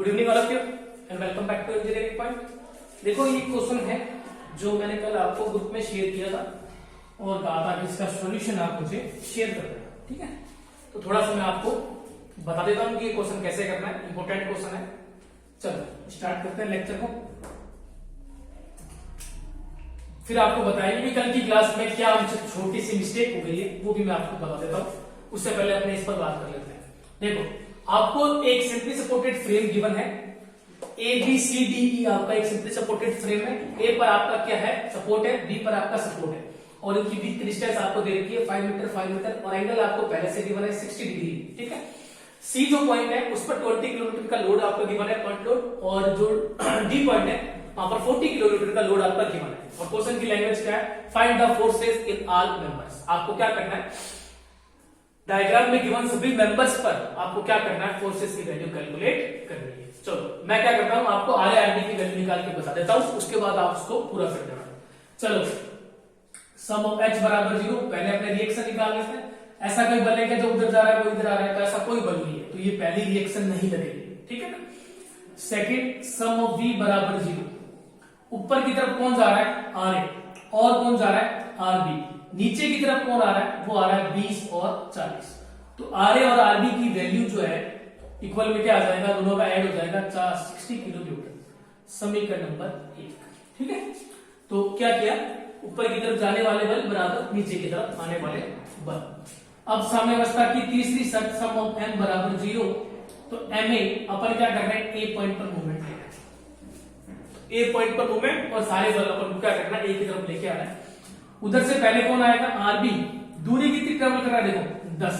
Good evening all of you and welcome back to engineering point. देखो ये question है जो मैंने कल आपको ग्रुप में शेयर किया था और कहा था कि इसका सॉल्यूशन आप मुझे शेयर कर देना, ठीक है। तो थोड़ा सा मैं आपको बता देता हूं कि ये क्वेश्चन कैसे करना है, इंपॉर्टेंट क्वेश्चन है। चलो स्टार्ट करते हैं लेक्चर को। फिर आपको बताएंगे कि कल की क्लास में क्या हमसे छोटी सी मिस्टेक हो गई है, वो भी मैं आपको बता देता हूं। उससे पहले अपने इस पर बात कर लेते हैं। देखो आपको एक सिंपली सपोर्टेड फ्रेम गिवन है, A B C D E आपका एक सिंपली सपोर्टेड फ्रेम है। ए पर आपका क्या है, सपोर्ट है, बी पर आपका सपोर्ट है और इनकी बीच की डिस्टेंस आपको दे रखी है 5 मीटर 5 मीटर और एंगल आपको पहले से गिवन है 60 डिग्री, ठीक है। सी जो पॉइंट है उस पर 20 किलोमीटर का लोड आपको गिवन है, पॉइंट लोड, और जो डी पॉइंट है वहां पर 40 किलोमीटर का लोड आपका गिवन है। और क्वेश्चन की लैंग्वेज क्या है, find the forces in all members. आपको क्या करना है, डायग्राम में गिवन सभी मेंबर्स पर आपको क्या करना है, फोर्सेस की वैल्यू कैलकुलेट करनी है। चलो मैं क्या करता हूं, आपको आर आर बी की वैल्यू निकाल के बता देता हूं, उसके बाद आप उसको पूरा कर देना। चलो सम ऑफ एच बराबर 0, पहले अपने रिएक्शन निकाल लेते हैं। ऐसा कोई बल है जो उधर जा रहा है वो इधर आ रहा है, तो ऐसा कोई बल नहीं है, तो ये पहली रिएक्शन नहीं लगेगी, ठीक है ना। सेकंड सम ऑफ v बराबर 0, ऊपर की तरफ कौन जा रहा है, आर ए, और कौन जा रहा है, आर बी। नीचे की तरफ कौन आ रहा है, वो आ रहा है 20 और 40। तो आर ए और आर बी की वैल्यू जो है इक्वल में क्या आ जाएगा, दोनों का ऐड हो जाएगा 60 किलो न्यूटन। समीकरण नंबर 1, ठीक है। तो क्या किया, ऊपर की तरफ जाने वाले बल बराबर नीचे की तरफ आने वाले बल। अब साम्यावस्था की तीसरी शर्त सम ऑफ m बराबर 0, तो एम ए अपन क्या कर रहे हैं, ए पॉइंट पर मूवमेंट ले रहे हैं, ए पॉइंट पर मूवमेंट, और सारे बल अपन को क्या करना है, ए की तरफ लेके आना है। उधर से पहले कौन आएगा, आरबी, दूरी कितनी ट्रेवल कर रहा है, देखो 10।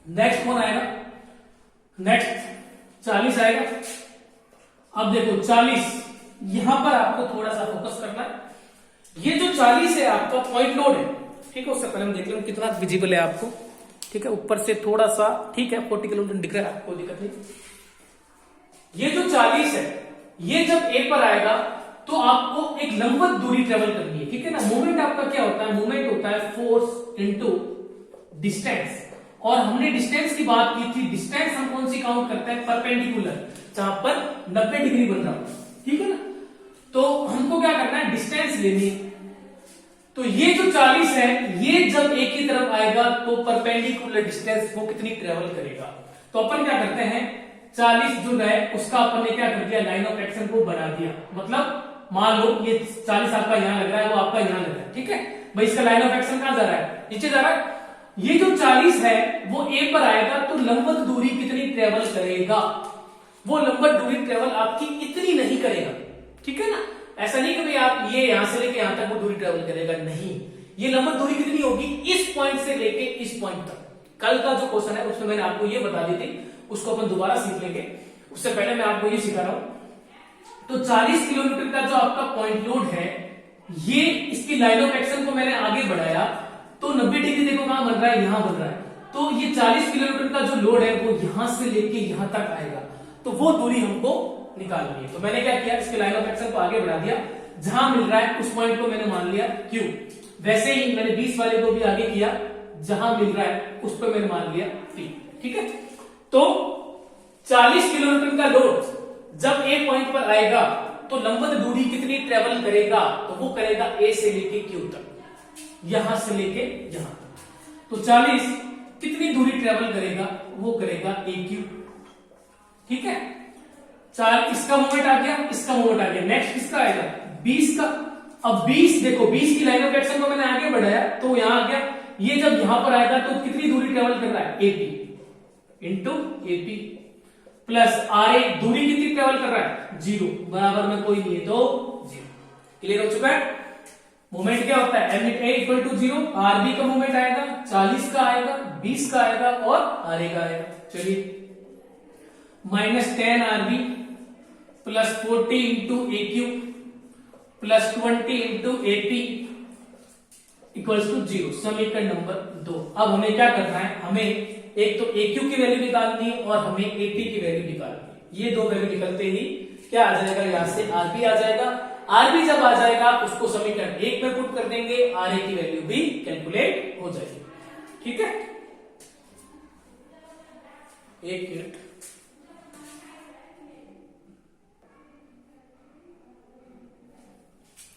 नेक्स्ट कौन आएगा, नेक्स्ट 40 आएगा। अब देखो 40, यहां पर आपको थोड़ा सा फोकस करना है। ये जो 40 है आपका पॉइंट लोड है, ठीक है। उससे पहले हम देख लें कितना विजिबल है आपको, ठीक है। ऊपर से थोड़ा सा, ठीक है, 40 किलोमीटर दिख रहा है, कोई दिक्कत नहीं। ये जो 40 है, ये जब ए पर आएगा तो आपको एक लंबवत दूरी ट्रेवल करनी है, ठीक है ना। मूवमेंट आपका क्या होता है, मूवमेंट होता है फोर्स इनटू डिस्टेंस, और हमने डिस्टेंस की बात की थी। डिस्टेंस हम कौन सी काउंट करते हैं, परपेंडिकुलर, जहां पर 90 डिग्री बन रहा हो, ठीक है ना। तो हमको क्या करना है, डिस्टेंस लेनी है। तो ये जो 40 है, ये जब एक ही तरफ आएगा तो परपेंडिकुलर डिस्टेंस वो कितनी ट्रेवल करेगा। तो अपन क्या करते हैं, 40 जो है उसका अपन ने क्या कर दिया, लाइन ऑफ एक्शन को बढ़ा दिया। मतलब मान लो ये 40 आपका यहां लग रहा है, वो आपका यहां लग रहा है, ठीक है भाई। इसका लाइन ऑफ एक्शन कहां जा रहा है, नीचे जा रहा है। ये जो 40 है वो ए पर आएगा तो लंबवत दूरी कितनी ट्रेवल करेगा, वो लंबवत दूरी ट्रेवल आपकी इतनी नहीं करेगा, ठीक है ना। ऐसा नहीं कि भाई आप ये यहां से लेके यहां तक वो दूरी ट्रेवल करेगा, नहीं। ये लंबवत दूरी कितनी होगी, इस पॉइंट से लेके इस पॉइंट तक। कल का जो क्वेश्चन है उसमें मैंने आपको ये बता दी थी, उसको अपन दोबारा सीख लेंगे। उससे पहले मैं आपको ये सिखा रहा हूं। तो 40 किलोमीटर का जो आपका पॉइंट लोड है, ये इसकी लाइन ऑफ एक्शन को मैंने आगे बढ़ाया तो 90 डिग्री देखो कहां बन रहा है, यहां बन रहा है। तो ये 40 किलोमीटर का जो लोड है वो यहां से लेके यहां तक आएगा, तो वो दूरी हमको निकालनी है। तो मैंने क्या किया, इसके लाइन ऑफ एक्शन को आगे बढ़ा दिया, जहां मिल रहा है उस पॉइंट को मैंने मान लिया Q। वैसे ही मैंने 20 वाले को भी आगे किया, जहां मिल रहा है उस पर मैंने मान लिया T, ठीक है। तो 40 किलोमीटर का लोड जब ए पॉइंट पर आएगा तो लंबवत दूरी कितनी ट्रेवल करेगा, तो वो करेगा ए से लेके क्यू तक, यहां से लेके यहां तक। तो 40 कितनी दूरी ट्रेवल करेगा, वो करेगा ए क्यू, ठीक है। 4 इसका मूवमेंट आ गया, इसका मूवमेंट आ गया। नेक्स्ट किसका आएगा, 20 का। अब 20 देखो, 20 की लाइन ऑफ एक्शन को मैंने आगे बढ़ाया तो यहां आ गया। ये जब यहां पर आएगा तो कितनी दूरी ट्रेवल कर रहा है, AP into AP plus R A, दूरी कितनी ट्रेवल कर रहा है, 0, बराबर में कोई नहीं है तो 0। क्लियर हो चुका है। मूवमेंट क्या होता है, M A equal to 0, RB का मूवमेंट आएगा, 40 का आएगा, 20 का आएगा और आर ए का आएगा। चलिए -10 RB plus 40 into A Q plus 20 into AP equals to 0। समीकरण नंबर 2। अब हमें क्या करना है, हमें एक तो ए क्यू की वैल्यू निकालनी है और हमें एपी की वैल्यू निकालनी है। ये दो वैल्यू निकलते ही क्या आ जाएगा, यहां से आरबी आ जाएगा। आरबी जब आ जाएगा उसको समीकरण 1 में पुट कर देंगे, आर ए की वैल्यू भी कैलकुलेट हो जाएगी, ठीक है। एक मिनट,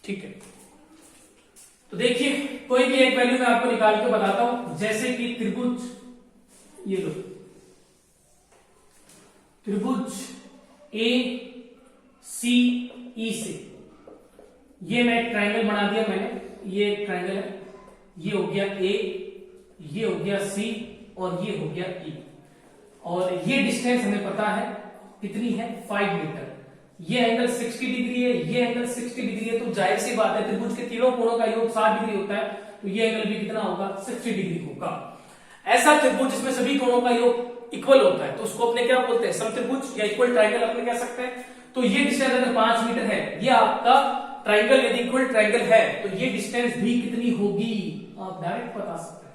ठीक है, तो देखिए कोई भी एक वैल्यू मैं आपको निकाल के बताता हूं, जैसे कि त्रिभुज, ये लो त्रिभुज ए सी ई से ये मैं एक ट्रायंगल बना दिया मैंने, ये एक ट्रायंगल है, ये हो गया ए, ये हो गया सी और ये हो गया ई, और ये डिस्टेंस हमें पता है कितनी है 5 मीटर। ये एंगल 60 डिग्री है, ये एंगल 60 डिग्री है, तो जाहिर सी बात है त्रिभुज के तीनों कोणों का योग 60 डिग्री होता है, तो ये एंगल भी कितना होगा 60 डिग्री होगा। ऐसा त्रिभुज जिसमें सभी कोणों का योग इक्वल होता है तो उसको अपने क्या बोलते हैं, समत्रिभुज या इक्वल ट्रायंगल अपने कह सकते हैं। तो ये डिस्टेंस अगर 5 मीटर है, ये आपका ट्रायंगल यदि इक्वल ट्रायंगल है तो ये डिस्टेंस भी कितनी होगी आप डायरेक्ट बता सकते हैं,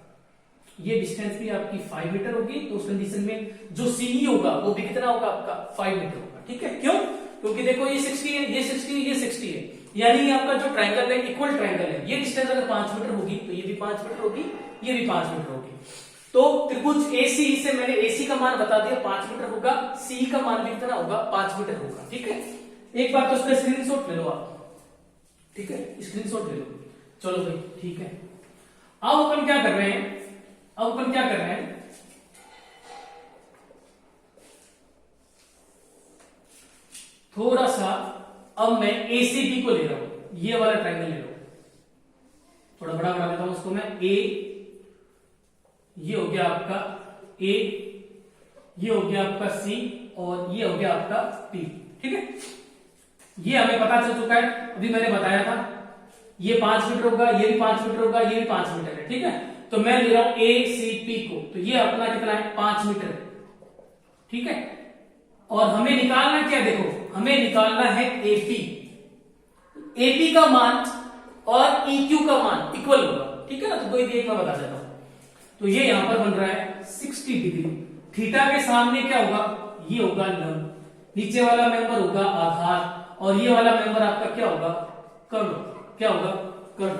ये डिस्टेंस भी आपकी 5 मीटर होगी। तो उस कंडीशन में जो सीई होगा वो भी कितना होगा आपका 5 मीटर होगा। ठीक है, क्यों? क्योंकि देखो ये 60 है, ये 60 है, ये 60 है, यानी आपका जो ट्रायंगल है इक्वल ट्रायंगल है, ये डिस्टेंस अगर 5 मीटर होगी तो ये भी 5 मीटर होगी, ये भी 5 मीटर होगी। तो त्रिभुज एसी से मैंने एसी का मान बता दिया 5 मीटर होगा, सी का मान भी कितना होगा 5 मीटर होगा। ठीक है, एक बार तो उसका स्क्रीनशॉट ले लो आप, ठीक है, स्क्रीनशॉट ले लो। चलो भाई ठीक है, अब अपन क्या कर रहे हैं, अब अपन क्या कर रहे हैं, थोड़ा सा अब मैं एसीबी को ले रहा हूं, ये वाला ट्रायंगल ले रहा हूं, थोड़ा बड़ा बना देता हूं उसको मैं, ए ये हो गया आपका ए, ये हो गया आपका सी और ये हो गया आपका पी। ठीक है, ये हमें पता चल चुका है, अभी मैंने बताया था ये 5 मीटर होगा, ये भी 5 मीटर होगा, ये भी 5 मीटर है। ठीक है, तो मैं ले रहा हूं ए सी पी को, तो ये अपना कितना है 5 मीटर है। ठीक है, और हमें निकालना क्या, देखो हमें निकालना है एपी, एपी का मान और EQ का मान इक्वल होगा। ठीक है ना, तो कोई भी एक मैं बता देता हूं, तो ये यहां पर बन रहा है 60 डिग्री, थीटा के सामने क्या होगा, ये होगा लंब, नीचे वाला मेंबर होगा आधार और ये वाला मेंबर आपका क्या होगा कर्ण, क्या होगा कर्ण।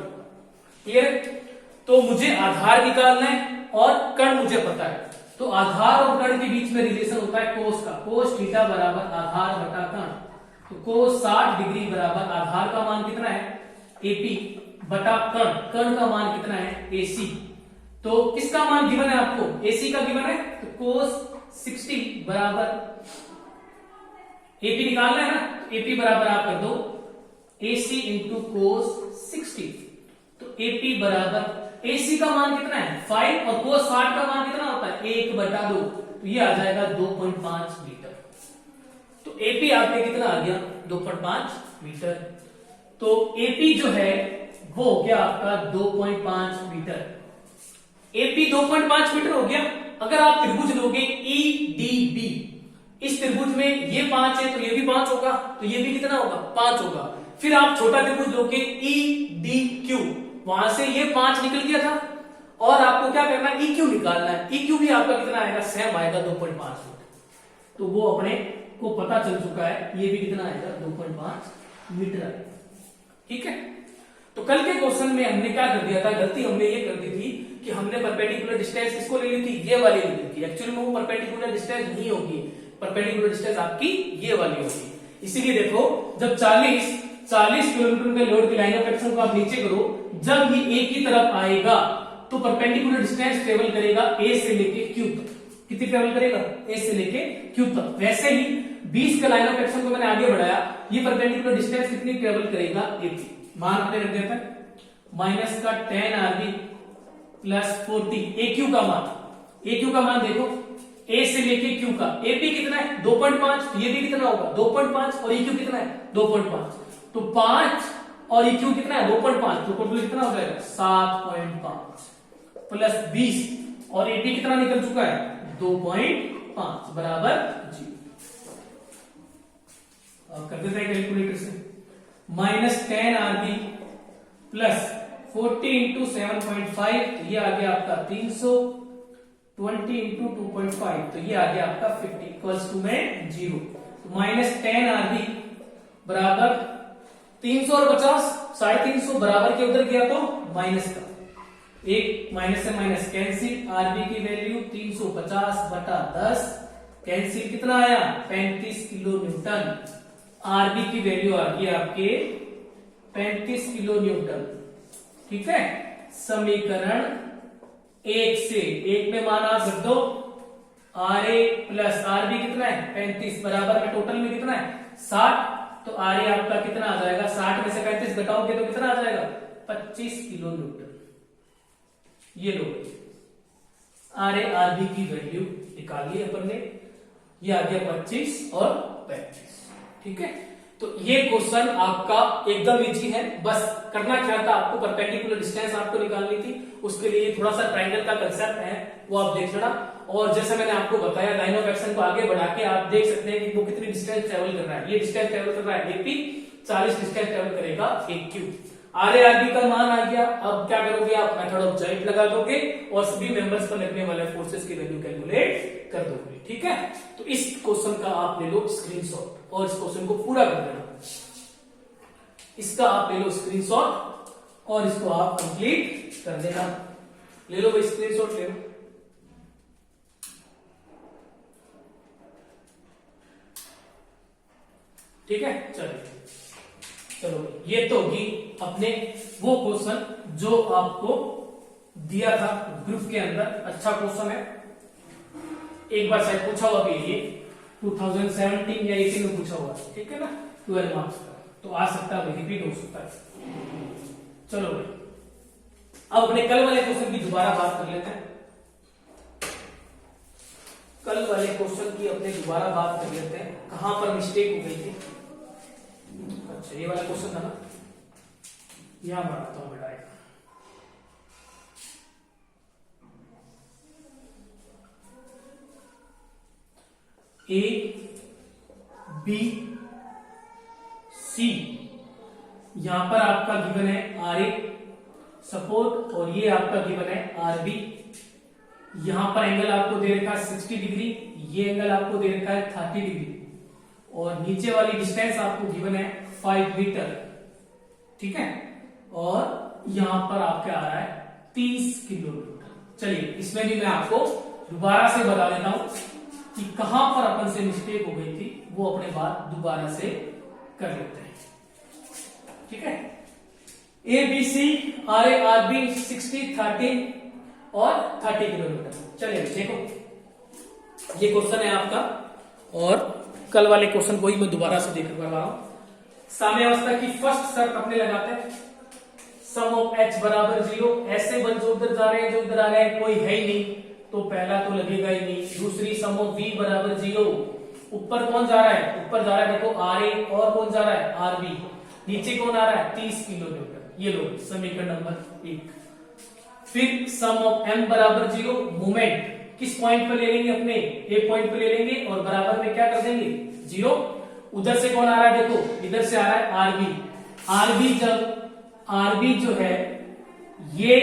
क्लियर? तो मुझे आधार निकालना है और कर्ण मुझे पता है, तो आधार और कर्ण के बीच में रिलेशन होता है कोस का, कोस थीटा बराबर आधार बटा कर्ण, तो कोस 60 डिग्री बराबर आधार का मान कितना है एपी बटा कर्ण, कर्ण का मान कितना है एसी। तो किसका मान गिवन है आपको, एसी का गिवन है, तो कोस 60 बराबर एपी निकालना है ना, एपी बराबर आप कर दो एसी इंटू कोस 60, तो एपी बराबर एसी का मान कितना है 5 और कोस 60 का मान कितना होता है 1/2, तो ये आ जाएगा 2.5 मीटर। तो एपी आपके कितना आ गया 2.5 मीटर। तो एपी जो है वो हो गया आपका 2.5 मीटर, एपी 2.5 मीटर हो गया। अगर आप त्रिभुज लोगे EDB, इस त्रिभुज में ये 5 है तो ये भी 5 होगा, तो ये भी कितना होगा 5 होगा। फिर आप छोटा त्रिभुज लोगे EDQ, वहां से ये 5 निकल गया था और आपको क्या करना है EQ निकालना है, EQ भी आपका कितना आएगा सेम आएगा 2.5 मीटर, तो वो अपने को पता चल चुका है, ये भी कितना आएगा 2.5 मीटर आएगा। ठीक है, तो कल के क्वेश्चन में हमने क्या कर दिया था, गलती हमने ये कर दी थी कि हमने परपेंडिकुलर डिस्टेंस किसको ले ली थी, ये वाली ले ली थी। एक्चुअली में वो परपेंडिकुलर डिस्टेंस नहीं होगी, परपेंडिकुलर डिस्टेंस आपकी ये वाली होगी। इसीलिए देखो जब 40 किलोमीटर के लोड की लाइन ऑफ एक्शन को आप नीचे करो, जब ये ए की तरफ आएगा तो परपेंडिकुलर डिस्टेंस ट्रेवल करेगा ए से लेके क्यू तक। कितनी ट्रेवल करेगा ए से लेके क्यू तक। वैसे ही 20 के लाइन ऑफ एक्शन को मैंने आगे बढ़ाया, ये परपेंडिकुलर डिस्टेंस कितनी ट्रेवल करेगा ए की, मान अपने रख देता है माइनस का 10 RB प्लस 40 AQ का मान, AQ का मान देखो ए से लेके क्यू का, एपी कितना है 2.5, ये भी कितना होगा 2.5 और EQ कितना है 2.5, तो 5 और EQ कितना है 2.5, तो टोटल कितना हो जाएगा 7.5 प्लस 20 और एपी कितना निकल चुका है 2.5 बराबर 0। कर देते हैं कैलकुलेटर से, माइनस 10 RB प्लस 40 इंटू 7.5, तो ये आ गया आपका 300, 20 इंटू 2.5, तो ये आ गया आपका 50 इक्वल्स टू में 0। तो माइनस 10 RB बराबर 300 और 50, 350 बराबर के उधर गया तो माइनस का, एक माइनस से माइनस कैंसिल, आरबी की वैल्यू 350 बटा 10 कैंसिल, कितना आया 35 किलो न्यूटन। आरबी की वैल्यू आ गई आपके 35 किलो न्यूटन। ठीक है, समीकरण 1 से 1 में मान आप रख दो, R A plus R B कितना है 35 बराबर में टोटल में कितना है 60। तो आर ए आपका कितना आ जाएगा, 60 में से 35 घटाओगे तो कितना आ जाएगा 25 किलो न्यूटन। ये लो आर ए आर बी की वैल्यू निकाली अपन ने, ये आ गया 25 और 35। ठीक है, तो ये क्वेश्चन आपका एकदम इजी है। बस करना क्या था, आपको परपेंडिकुलर डिस्टेंस आपको निकालनी थी, उसके लिए थोड़ा सा ट्रायंगल का कंसेप्ट है वो आप देख लेना। और जैसे मैंने आपको बताया लाइन ऑफ एक्शन को आगे बढ़ा के आप देख सकते हैं कि वो कितनी डिस्टेंस ट्रेवल कर रहा है। ये डिस्टेंस ट्रेवल कर रहा है एपी, 40 डिस्टेंस ट्रेवल करेगा एक Q. R A R B का मान आ गया, अब क्या करोगे आप मेथड ऑफ जॉइंट लगा दोगे और सभी मेंबर्स पर लगने वाले फोर्सेस की वैल्यू कैलकुलेट कर दोगे। ठीक है, तो इस क्वेश्चन का आप ले लो स्क्रीनशॉट और इस क्वेश्चन को पूरा कर देना। इसका आप ले लो स्क्रीनशॉट और इसको आप कंप्लीट कर देना। ले लो भाई स्क्रीनशॉट ले लो। ठीक है, चलो ये तो होगी अपने वो क्वेश्चन जो आपको दिया था ग्रुप के अंदर। अच्छा क्वेश्चन है, एक बार शायद पूछा हुआ भी ये 2017 या 18 में पूछा हुआ। ठीक है ना, 12 मार्क्स का, तो आ सकता है रिपीट हो सकता है। चलो भाई अब अपने कल वाले क्वेश्चन की दोबारा बात कर लेते हैं। कल वाले क्वेश्चन की अपने दोबारा बात कर लेते हैं, कहां पर मिस्टेक हो गई थी। अच्छा ये वाला क्वेश्चन था ना, यहां बनाता हूं बेटा। ए बी सी, यहां पर आपका गिवन है आर ए सपोर्ट और ये आपका गिवन है आर बी। यहां पर एंगल आपको दे रखा है 60 डिग्री, ये एंगल आपको दे रखा है 30 डिग्री और नीचे वाली डिस्टेंस आपको गिवन है 5 मीटर। ठीक है, और यहां पर आपका आ रहा है 30 किलोमीटर। चलिए इसमें भी मैं आपको दोबारा से बता देता हूं कि कहां पर अपन से मिस्टेक हो गई थी, वो अपने बात दोबारा से कर लेते हैं। ठीक है, A B C R A R B 60 30 और 30 किलोमीटर। चलिए देखो ये क्वेश्चन है आपका और कल वाले क्वेश्चन को ही मैं दोबारा से देख कर रहा हूं। साम्यावस्था की फर्स्ट शर्त अपने लगाते हैं, सम ऑफ एच बराबर 0। ऐसे बल जो उधर जा रहे हैं जो इधर आ रहे हैं कोई है ही नहीं, तो पहला तो लगेगा ही नहीं। दूसरी सम ऑफ v बराबर 0, ऊपर कौन जा रहा है, ऊपर जा रहा है देखो आर ए और कौन जा रहा है आर बी, नीचे कौन आ रहा है 30 किलोमीटर। ये लो समीकरण नंबर 1। फिर सम ऑफ m बराबर 0, मूवमेंट किस पॉइंट पर ले लेंगे अपने, एक पॉइंट पर ले लेंगे और बराबर में क्या कर देंगे 0। उधर से कौन आ रहा है देखो, इधर से आ रहा है आरबी। आरबी जब आरबी जो है ये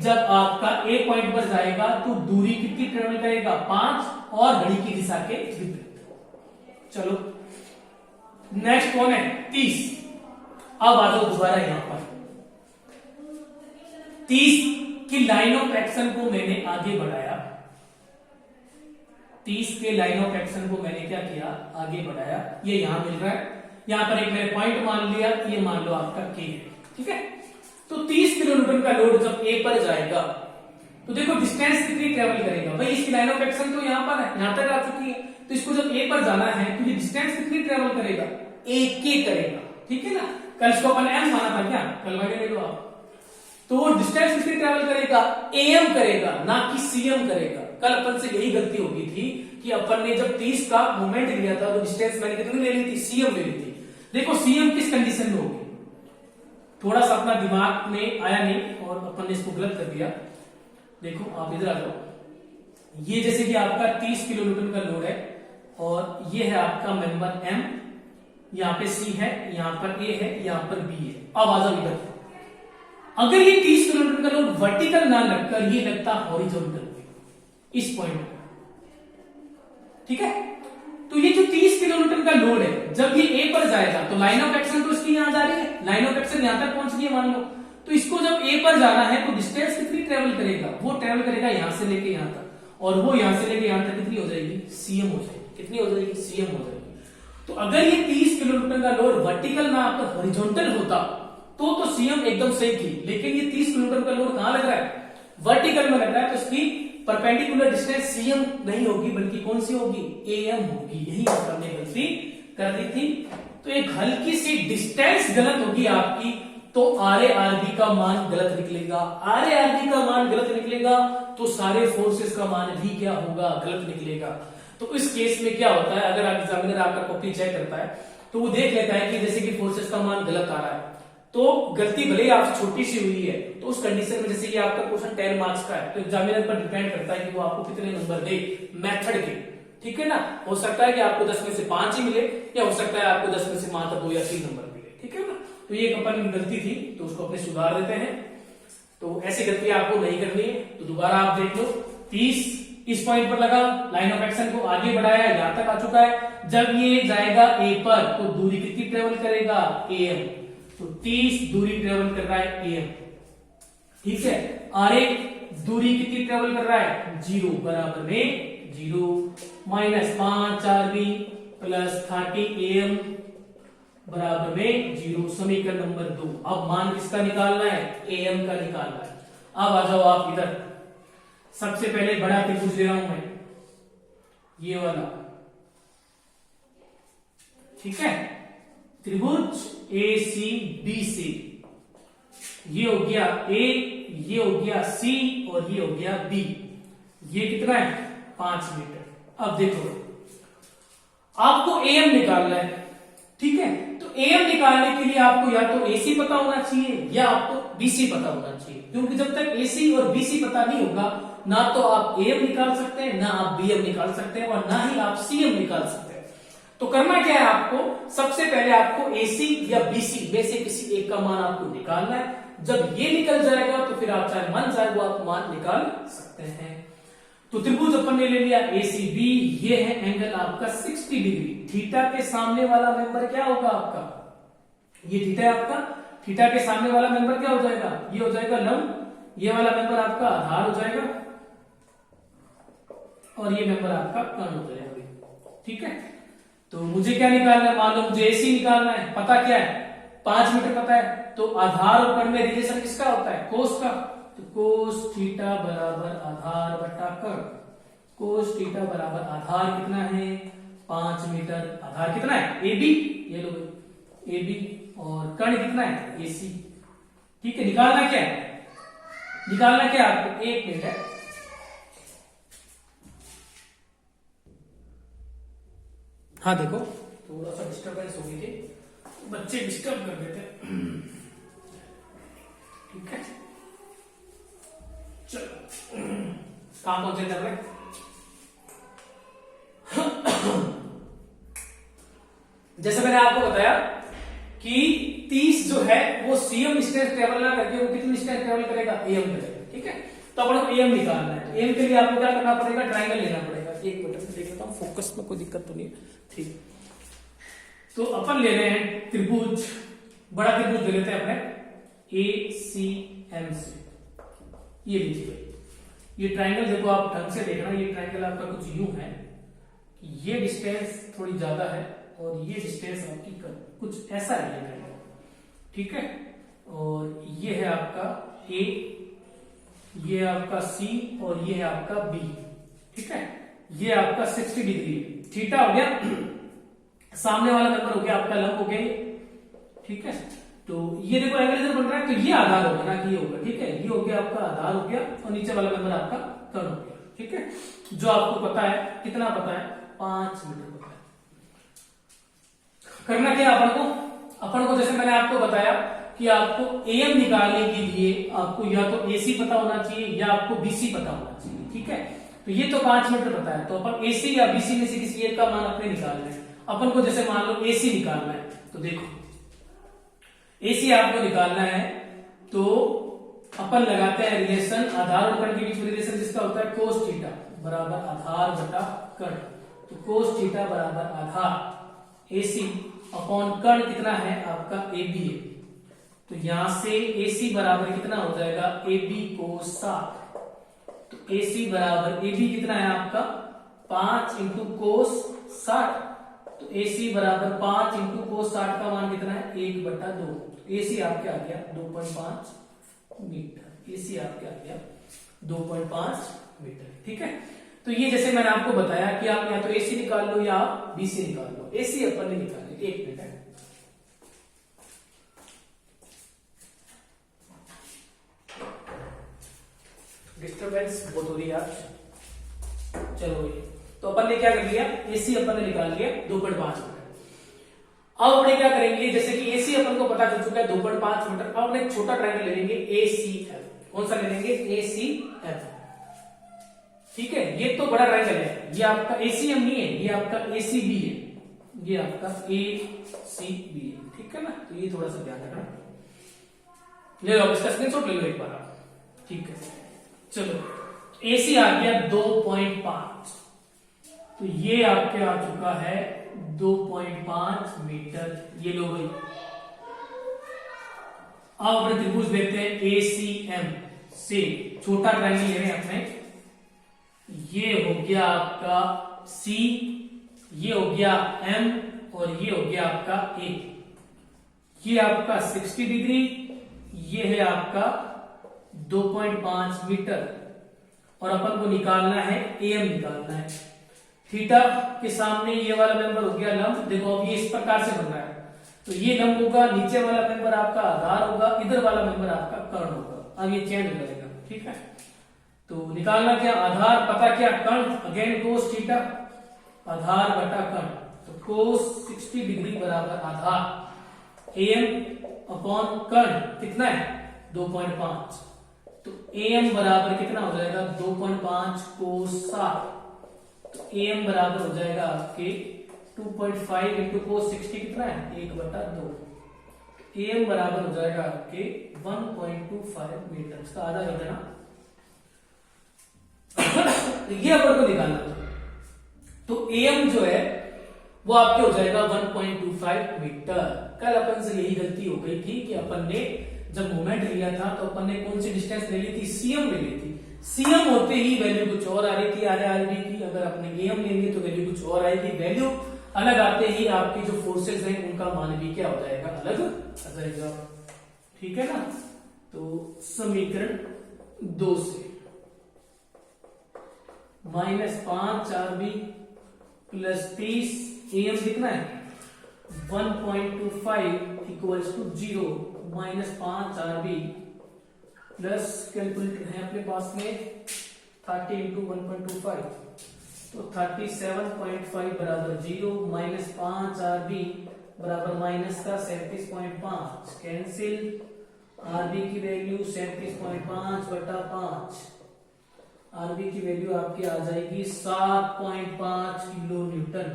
जब आपका ए पॉइंट पर जाएगा तो दूरी कितनी ट्रेवल करेगा 5 और घड़ी की दिशा के विपरीत। चलो नेक्स्ट कौन है 30। अब आ जाओ दोबारा यहां पर 30 की लाइन ऑफ एक्शन को मैंने आगे बढ़ाया, 30 के लाइन ऑफ एक्शन को मैंने क्या किया आगे बढ़ाया। ये यहां मिल रहा है, यहां पर एक मैंने पॉइंट मान लिया, ये मान लो आपका के है। ठीक है, तो 30 किलोमीटर का लोड जब ए पर जाएगा तो देखो डिस्टेंस कितनी ट्रेवल करेगा भाई, इसकी लाइन ऑफ एक्शन तो यहां पर है, यहां तक आ चुकी है, तो इसको जब ए पर जाना है तो ये डिस्टेंस कितनी ट्रेवल करेगा ए के करेगा। ठीक है ना, कल इसको अपन एम माना था क्या, कल वाले ले लो आप, तो डिस्टेंस कितनी ट्रेवल करेगा एम करेगा ना कि सीएम करेगा। कल अपन से यही गलती होगी थी कि अपन ने जब 30 का मोमेंट लिया था तो डिस्टेंस मैंने कितनी ले ली थी सीएम ले ली थी। देखो सीएम किस कंडीशन में होगी, थोड़ा सा अपना दिमाग में आया नहीं और अपन ने इसको गलत कर दिया। देखो आप इधर आ जाओ, ये जैसे कि आपका 30 किलोमीटर का लोड है और ये है आपका मेंबर एम, यहाँ पे सी है, यहाँ पर ए है, यहाँ पर बी है। अब आ जाओ इधर, अगर ये 30 किलोमीटर का लोड वर्टिकल ना लगकर ये लगता हॉरिजॉन्टल इस पॉइंट, ठीक है, तो ये जो 30 किलोमीटर का लोड है जब ये ए पर जाएगा तो लाइन ऑफ एक्शन तो इसकी यहां जा रही है, लाइन ऑफ एक्शन यहां तक पहुंच गई है मान लो, तो इसको जब ए पर जाना है तो डिस्टेंस कितनी ट्रेवल करेगा, वो ट्रेवल करेगा यहां से लेके यहां तक, और वो यहां से लेके यहां तक कितनी हो जाएगी सीएम हो जाएगी, कितनी हो जाएगी सीएम हो जाएगी। तो अगर ये 30 किलोमीटर का लोड वर्टिकल ना आकर हॉरिजॉन्टल होता तो सीएम एकदम सही थी, लेकिन ये 30 किलोमीटर का लोड कहां लग रहा है? वर्टिकल में लग रहा है, तो इसकी परपेंडिकुलर डिस्टेंस सीएम नहीं होगी बल्कि कौन सी होगी? एएम होगी। यही हमने गलती कर दी थी। तो एक हल्की सी डिस्टेंस गलत होगी आपकी, तो आरए आरबी का मान गलत निकलेगा। आरए आरबी का मान गलत निकलेगा तो सारे फोर्सेस का मान भी क्या होगा? गलत निकलेगा। तो इस केस में क्या होता है, अगर एग्जामिनर आपका कॉपी चेक करता है तो वो देख लेता है कि जैसे कि फोर्सेस का मान गलत आ रहा है, तो गलती भले ही आपसे छोटी सी हुई है, तो उस कंडीशन में जैसे ये आपका क्वेश्चन 10 मार्क्स का है, तो एग्जामिनर पर डिपेंड करता है कि वो आपको कितने नंबर दे मेथड के। ठीक है ना? हो सकता है कि आपको 10 में से 5 ही मिले, या हो सकता है आपको 10 में से मात्र 2 या 3 नंबर मिले। ठीक है ना? तो ये अपन की गलती थी, तो उसको अपने सुधार देते हैं। तो ऐसी गलती आपको नहीं करनी है। तो दोबारा आप देख लो, 30 इस पॉइंट पर लगा, लाइन ऑफ एक्शन को आगे बढ़ाया, यहां तक आ चुका है। जब ये जाएगा ए पर तो दूरी कितनी ट्रेवल करेगा? एम। तो 30 दूरी ट्रेवल कर रहा है एम। ठीक है? आर दूरी कितनी ट्रेवल कर रहा है? 0 बराबर में 0 माइनस 5 आरबी प्लस 30 एम बराबर में 0। समीकरण नंबर 2। अब मान किसका निकालना है? एम का निकालना है। अब आ जाओ आप इधर। सबसे पहले बड़ा त्रिभुज ले रहा हूं मैं, ये वाला। ठीक है? त्रिभुज ए सी बी सी, ये हो गया ए, ये हो गया सी और ये हो गया बी। ये कितना है? 5 मीटर। अब देखो, आपको एम निकालना है। ठीक है? तो एम निकालने के लिए आपको या तो एसी पता होना चाहिए या आपको बीसी पता होना चाहिए, क्योंकि जब तक एसी और बीसी पता नहीं होगा, ना तो आप एम निकाल सकते हैं, ना आप बीएम निकाल सकते हैं, और ना ही आप सीएम निकाल सकते हैं। तो करना क्या है आपको? सबसे पहले आपको एसी या बीसी में से किसी एक का मान आपको निकालना है। जब ये निकल जाएगा तो फिर आप चाहे मन चाहे वो आप मान निकाल सकते हैं। तो त्रिभुज अपन ने ले लिया एसीबी, ये है एंगल आपका 60 डिग्री। थीटा के सामने वाला मेंबर क्या होगा आपका? ये थीटा है आपका, थीटा के सामने वाला मेंबर क्या हो जाएगा? ये हो जाएगा लंब, ये वाला मेंबर आपका आधार हो जाएगा, और ये मेंबर आपका कर्ण हो जाएगा। ठीक है? तो मुझे क्या निकालना है? मान लो मुझे एसी निकालना है। पता क्या है? 5 मीटर पता है। तो आधार और कर्ण में रिलेशन किसका होता है? कोस का। तो कोस थीटा बराबर आधार बटा कर्ण। कोस थीटा बराबर आधार कितना है? 5 मीटर। आधार कितना है? AB, ये लो AB, और कर्ण कितना है? AC। ठीक है? निकालना क्या है? निकालना क्या है आपको? 1 मिनट है। हाँ देखो, थोड़ा सा डिस्टर्बेंस हो गई थी, बच्चे डिस्टर्ब कर देते। ठीक है? चलो, काम कौन से कर रहे? जैसे मैंने आपको बताया कि 30 जो है वो सीएम डिस्टेंस ट्रेवल ना करके वो कितनी डिस्टेंस ट्रेवल करेगा? एम करेगा। ठीक है? तो अपन को एम निकालना है। तो एम के लिए आपको क्या करना पड़ेगा? ट्रायंगल लेना पड़ेगा। एक मिनट में देख लेता हूं, फोकस में कोई दिक्कत तो नहीं है। ठीक, तो अपन ले रहे हैं त्रिभुज, बड़ा त्रिभुज ले लेते हैं अपने ए सी एम से। ये लीजिए, ये ट्रायंगल देखो, आप ढंग से देखना। ये ट्रायंगल आपका कुछ यूं है कि ये डिस्टेंस थोड़ी ज्यादा है और ये डिस्टेंस आपकी कुछ ऐसा है ये ट्रायंगल। ठीक है? और ये है आपका ए, ये आपका सी, और ये है आपका बी। ठीक है? ये आपका 60 डिग्री थीटा हो गया, सामने वाला नंबर हो गया आपका लंब हो गया ये। ठीक है? तो ये देखो एंगल इधर बन रहा है, तो ये आधार होगा ना कि ये होगा। ठीक है? ये हो गया आपका आधार हो गया, और नीचे वाला नंबर आपका कर्ण हो गया। ठीक है? जो आपको पता है, कितना पता है? 5 मीटर पता है। करना क्या अपन को जैसे मैंने आपको बताया कि आपको एम निकालने के लिए आपको या तो एसी पता होना चाहिए या आपको बीसी पता होना चाहिए। ठीक है? तो ये तो 5 मीटर पता है, तो अपन एसी या बीसी में से किसी एक का मान अपने निकालना है। अपन को जैसे मान लो एसी निकालना है, तो देखो एसी आपको निकालना है, तो अपन लगाते हैं रिलेशन आधार और कर्ण के बीच में रिलेशन जिसका होता है कोस थीटा बराबर आधार बटा कर्ण। तो कोस थीटा बराबर आधार एसी अपॉन कर्ण कितना है आपका AB है। तो यहां से AC बराबर कितना हो जाएगा? AB कोस 60। तो AC बराबर AB कितना है आपका? 5 इंटू कोस 60। तो AC बराबर 5 इंटू कोस 60 का मान कितना है? 1/2। AC आपके आ गया 2.5 मीटर, AC आपके आ गया 2.5 मीटर। ठीक है, तो ये जैसे मैंने आपको बताया कि आप या तो AC निकाल लो या आप BC निकाल लो। AC अपन ने निकाले, एक मिनट है, डिस्टर्बेंस बहुत हो रही है आज। चलो ये तो अपन ने क्या कर लिया, AC अपन ने निकाल लिया 2.5 मीटर। अब अपने क्या करेंगे, जैसे कि AC अपन को पता चल चुका है 2.5 मीटर, अब अपने एक छोटा ट्रायंगल ले लेंगे ACF। कौन सा ले लेंगे, ACF। ठीक है, ये तो बड़ा ट्रायंगल है, ये आपका ACM नहीं है, ये आपका ACB है, ये आपका ACB है। ठीक है ना, तो ये थोड़ा सा ध्यान रखना। ले लो इसका स्क्रीनशॉट ले लो एक बार आप। ठीक है, चलो AC आ गया 2.5, तो ये आपके आ चुका है 2.5 मीटर। ये लो भाई, अब अपने त्रिभुज देखते हैं ACM से छोटा ट्रायंगल ले रहे हैं अपने। ये हो गया आपका C, ये हो गया M और ये हो गया आपका A। ये आपका 60 डिग्री, ये है आपका 2.5 मीटर और अपन को निकालना है AM निकालना है। थीटा के सामने ये वाला मेंबर हो गया लंब। देखो अब ये इस प्रकार से बन रहा है, तो ये लंब होगा, नीचे वाला मेंबर आपका आधार होगा, इधर वाला मेंबर आपका कर्ण होगा। अब ये चेंज हो जाएगा। ठीक है, तो निकालना क्या, आधार पता क्या, कर्ण, अगेन कोस थीटा, आधार बटा कर्ण, तो कोस 60 डिग्री बराबर आधार, AM अपॉन कर्ण कितना है 2.5, तो AM बराबर कितना हो जाएगा 2.5 कोस 7, तो AM बराबर हो जाएगा आपके 2.5 इंटू कोस 60 कितना है 1/2, AM बराबर हो जाएगा आपके 1.25 मीटर। इसका आधा कर देना। ये अपन को निकालना था, तो AM जो है वो आपके हो जाएगा 1.25 मीटर। कल अपन से यही गलती हो गई थी कि अपन ने जब मोमेंट लिया था तो अपन ने कौन सी डिस्टेंस ले ली थी, CM ले ली थी। CM होते ही वैल्यू कुछ और आ रही थी RRB की, अगर अपने AM लेंगे तो वैल्यू कुछ और आएगी। वैल्यू अलग आते ही आपकी जो फोर्सेस हैं उनका मान भी क्या हो जाएगा, अलग आ जाएगा। ठीक है ना, तो समीकरण 2 से -5 RB प्लस 30 AM कितना है 1.25 equals to 0, -5 RB plus calculator है अपने पास में 30 इंटू 1.25, तो 37.5 बराबर 0, -5 RB बराबर माइनस का 37.5, कैंसिल, RB की वैल्यू 37.5 बटा 5, RB की वैल्यू आपकी आ जाएगी 7.5 किलो न्यूटन।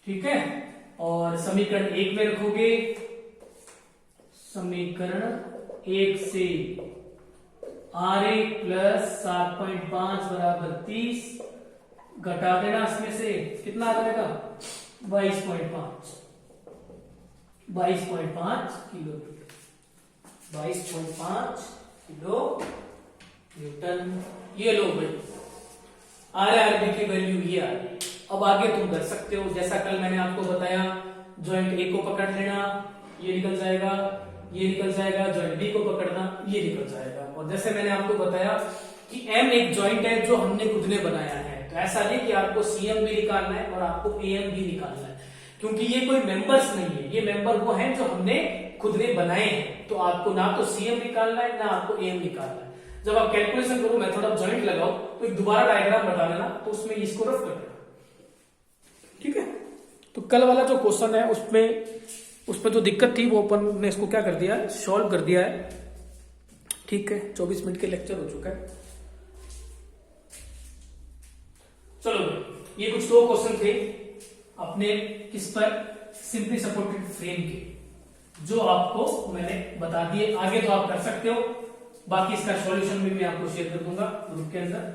ठीक है, और समीकरण 1 में रखोगे, समीकरण 1 से RA प्लस 7.5 बराबर 30, घटा देना इसमें से कितना आ जाएगा 22.5 किलो न्यूटन, 22.5 किलो न्यूटन। ये लो भाई, RRB की वैल्यू ये आ गई। अब आगे तुम कर सकते हो, जैसा कल मैंने आपको बताया, जॉइंट A को पकड़ लेना, ये निकल जाएगा, ये निकल जाएगा, जॉइंट B को पकड़ना, ये निकल जाएगा। और जैसे मैंने आपको बताया कि M एक जॉइंट है जो हमने खुद ने बनाया है, तो ऐसा नहीं कि आपको CM भी निकालना है और आपको AM भी निकालना है, क्योंकि ये कोई मेंबर्स नहीं है, ये मेंबर वो हैं जो हमने खुद ने बनाए हैं। तो आपको ना तो CM निकालना है ना आपको AM निकालना है। जब आप कैलकुलेशन करो, मेथड ऑफ जॉइंट लगाओ, तो एक दोबारा डायग्राम बता देना, तो उसमें इसको रफ कर देना। ठीक है, तो कल वाला जो क्वेश्चन है उसमें जो दिक्कत थी वो अपन ने इसको क्या कर दिया, सॉल्व कर दिया है। ठीक है, 24 मिनट के लेक्चर हो चुका है। चलो ये कुछ 2 क्वेश्चन थे अपने किस पर, सिंपली सपोर्टेड फ्रेम के, जो आपको मैंने बता दिए। आगे तो आप कर सकते हो, बाकी इसका सॉल्यूशन भी मैं आपको शेयर कर दूंगा ग्रुप के अंदर।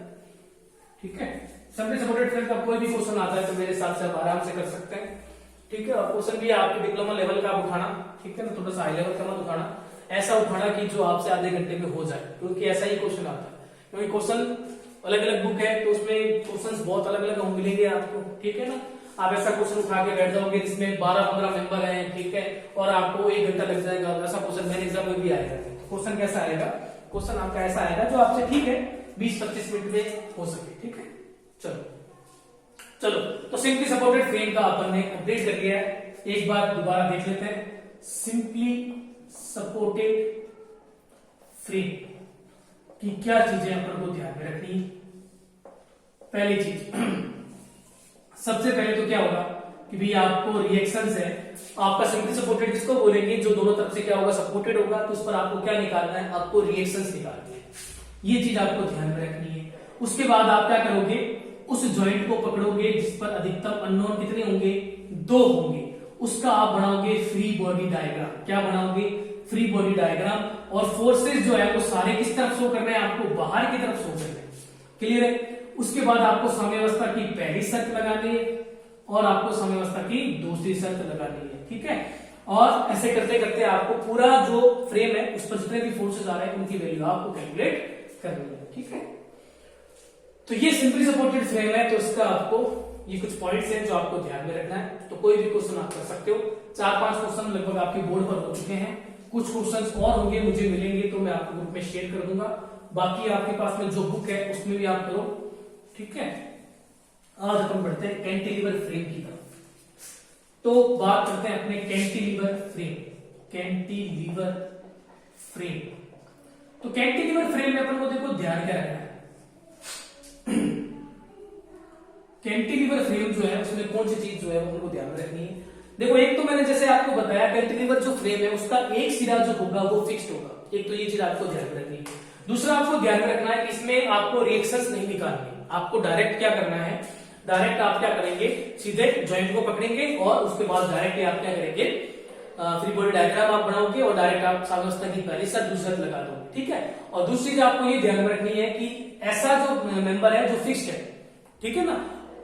ठीक है, सिंपली सपोर्टेड फ्रेम का कोई भी क्वेश्चन आता है तो मेरे साथ से आप आराम से कर सकते हैं। ठीक है, और क्वेश्चन भी आपके डिप्लोमा लेवल का उठाना, ठीक है ना, थोड़ा सा हाई लेवल का मत उठाना, ऐसा उठाना कि जो आपसे आधे घंटे में हो जाए, क्योंकि ऐसा ही क्वेश्चन आता है। क्योंकि क्वेश्चन अलग अलग बुक है तो उसमें क्वेश्चंस बहुत अलग अलग मिलेंगे आपको। ठीक है ना, आप ऐसा क्वेश्चन उठा के बैठ जाओगे जिसमें 12-15 मेंबर हैं, ठीक है, और आपको 1 घंटा लग जाएगा, ऐसा क्वेश्चन मेरे एग्जाम में भी आएगा। क्वेश्चन कैसा आएगा? क्वेश्चन आपका ऐसा आएगा जो आपसे ठीक है 20-25 मिनट में हो सके, ठीक है। चलो तो सिंपली सपोर्टेड फ्रेम का अपन ने कंप्लीट कर लिया है। एक बार दोबारा देख लेते हैं, सिंपली सपोर्टेड फ्रेम की क्या चीजें अपन को ध्यान में रखनी है। पहली चीज, सबसे पहले तो क्या होगा कि भाई आपको रिएक्शंस है, आपका सिंपली सपोर्टेड किसको बोलेंगे? जो दोनों तरफ से क्या होगा? सपोर्टेड होगा, तो उस पर आपको क्या निकालना है? आपको रिएक्शंस निकालनी है। ये चीज आपको ध्यान में रखनी है। उसके बाद आप क्या करोगे? उस जॉइंट को पकड़ोगे जिस पर अधिकतम अननोन कितने होंगे? 2 होंगे। उसका आप बनाओगे फ्री बॉडी डायग्राम। क्या बनाओगे? Free body diagram. और फोर्सेस जो है वो सारे किस तरफ शो करने हैं? आपको बाहर की तरफ शो करने हैं। क्लियर है? उसके बाद आपको साम्यावस्था की पहली शर्त लगानी है और आपको साम्यावस्था की दूसरी शर्त लगानी है, ठीक है। और ऐसे करते करते आपको पूरा जो फ्रेम है उस पर जितने भी फोर्सेस आ रहे हैं उनकी वैल्यू आपको कैलकुलेट करनी है, ठीक है। तो ये सिंपली सपोर्टेड फ्रेम है, तो इसका आपको ये कुछ पॉइंट्स हैं जो आपको ध्यान में रखना है। तो कोई भी क्वेश्चन आप कर सकते हो। 4-5 क्वेश्चन लगभग आपके बोर्ड पर हो चुके हैं। कुछ क्वेश्चन और होंगे, मुझे मिलेंगे तो मैं आपको ग्रुप में शेयर कर दूंगा। बाकी आपके पास में जो बुक है उसमें भी आप करो, ठीक है। आज अपन बढ़ते हैं कैंटिलीवर फ्रेम की तरफ। तो बात करते हैं अपने कैंटिलीवर फ्रेम। कैंटिलीवर फ्रेम, तो कैंटिलीवर फ्रेम में अपन को देखो ध्यान क्या रखना है। कैंटिलीवर फ्रेम जो है उसमें कौन सी चीज जो है वो उनको ध्यान में रखनी है। देखो, एक तो मैंने जैसे आपको बताया कैंटिलीवर जो फ्रेम है उसका एक सिरा जो होगा वो फिक्स्ड होगा। एक तो ये चीज आपको ध्यान में रखनी है। दूसरा आपको ध्यान में रखना है इसमें आपको रिएक्शंस नहीं निकालनी। आपको डायरेक्ट क्या करना है? डायरेक्ट आप क्या करेंगे? सीधे जॉइंट को पकड़ेंगे और उसके बाद डायरेक्ट आप क्या करेंगे? फ्री बॉडी डायग्राम आप बनाओगे और डायरेक्ट आप साम्यावस्था की पहली शर्त दूसरी शर्त लगा दोगे, ठीक है। और दूसरी चीज आपको ये ध्यान में रखनी है कि ऐसा जो मेंबर है जो फिक्स्ड है, ठीक है ना,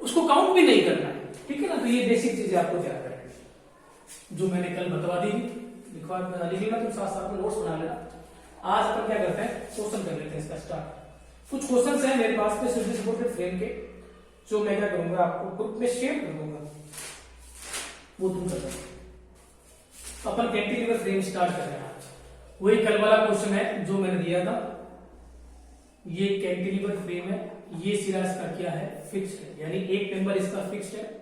उसको काउंट भी नहीं करना है, ठीक है ना। तो ये बेसिक चीजें आपको ध्यान में रखनी जो मैंने कल बता दी थी। लिखवा लीजिएगा, तुम साथ साथ में नोट्स बना लेना। आज अपन क्या करते हैं? क्वेश्चन कर लेते हैं इसका स्टार्ट। कुछ क्वेश्चंस हैं मेरे पास में सिंपली सपोर्टेड फ्रेम के, जो मैं क्या करूंगा आपको ग्रुप में शेयर कर दूंगा, वो तुम कर सकते। अपन कैंटिलीवर फ्रेम स्टार्ट कर रहे हैं आज। वही कल वाला क्वेश्चन है जो मैंने दिया था। ये कैंटिलीवर फ्रेम है, ये सिरा इसका क्या है? फिक्स्ड है, यानी एक मेंबर इसका फिक्स्ड है।